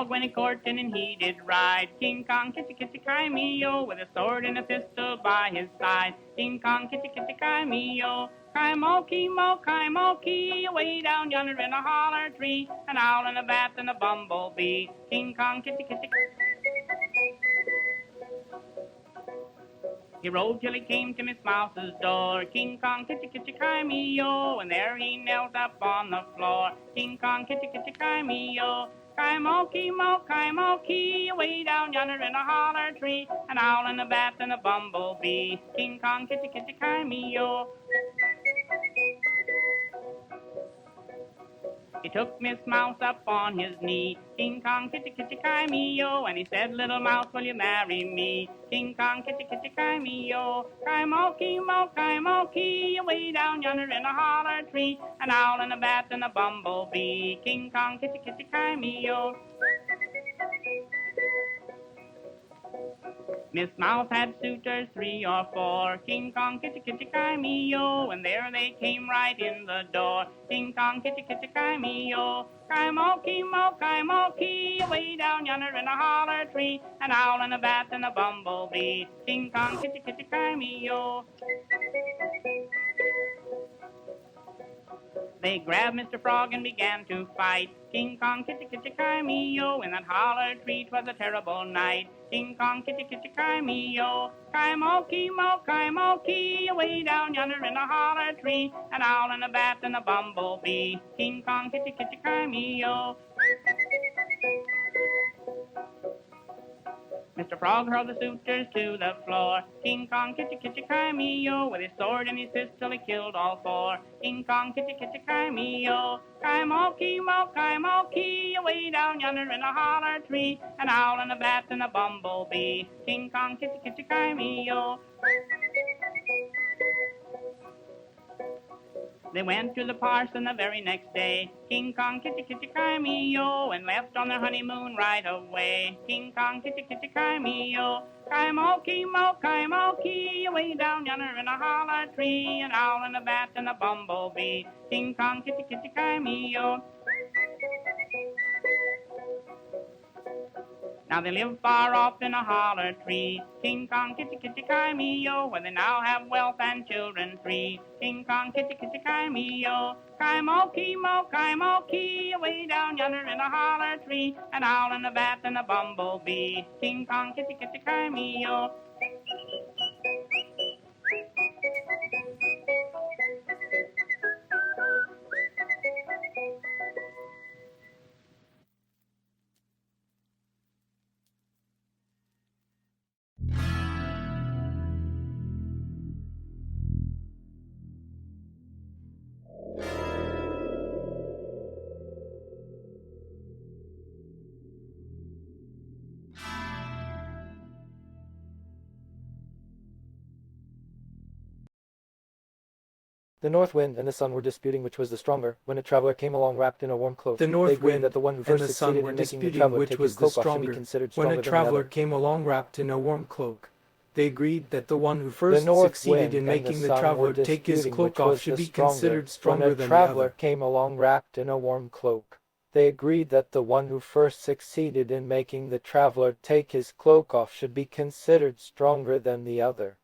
frog went a-courting and he did ride. King Kong, kitty, kitty, cry-me-o, with a sword and a pistol by his side. King Kong, kitty, kitty, cry-me-o, Kaimoki, away down yonder in a holler tree, an owl and a bat and a bumblebee. King Kong, kitty, kitty. He rode till he came to Miss Mouse's door. King Kong, kitty, kitty, cry-me-o, and there he knelt up on the floor. King Kong, kitty, kitty, cry-me-o, Kaimoki, away down yonder in a holler tree, an owl and a bat and a bumblebee. King Kong, kitty, kitty, cry-me-o. He took Miss Mouse up on his knee. King Kong, kitty, kitty, cry-me-o, and he said, little mouse, will you marry me? King Kong, kitty, kitty, cry-me-o, Kaimoki, away down yonder in a holler tree, an owl and a bat and a bumblebee. King Kong, kitty, kitty, cry-me-o. Miss Mouse had suitors 3 or 4. King Kong, kitty, kitty, cry-me-o, and there they came right in the door. King Kong, kitty, kitty, cry-me-o, Kaimoki, away down yonder in a holler tree, an owl and a bat and a bumblebee. King Kong, kitty, kitty, cry-me-o. They grabbed Mr. Frog and began to fight. King Kong, kitty, kitty, cry-me-o, in that holler tree 'twas a terrible night. King Kong, kitty, kitty, cry-me-o, Kaimoki, away down yonder in a holler tree, an owl and a bat and a bumblebee. King Kong, kitty, kitty, cry-me-o. Mr. Frog hurled the suitors to the floor. King Kong, kitty, kitty, cry-me-o, with his sword and his pistol he killed all 4. King Kong, kitty, kitty, cry-me-o, Kaimoki, away down yonder in a holler tree, an owl and a bat and a bumblebee. King Kong, kitty, kitty, cry-me-o. They went to the parson the very next day. King Kong, kitty, kitty, cry-me-o, and left on their honeymoon right away. King Kong, kitty, kitty, cry-me-o, Kaimoki, away down yonder in a holler tree, an owl and a bat and a bumblebee. King Kong, kitty, kitty, cry-me-o. Now they live far off in a holler tree. King Kong, kitty, kitty, cry-me-o, where they now have wealth and children 3. King Kong, kitty, kitty, cry-me-o, Kaimoki, away down yonder in a holler tree, an owl and a bat and a bumblebee. King Kong, kitty, kitty, cry-me-o. The North Wind and the Sun were disputing which was the stronger, when a traveler came along wrapped in a warm cloak. The North Wind that the one who and first the Sun succeeded were in making the disputing traveler which take was his the cloak off should be stronger, considered when stronger a than the traveler other. came along wrapped in a warm cloak. They agreed that the one who first North succeeded Wind in and making the the Sun traveler were take his disputing cloak which off was should the be stronger, considered when stronger a than the traveler other. came along wrapped in a warm cloak. They agreed that the one who first succeeded in making the traveler take his cloak off should be considered stronger than the other.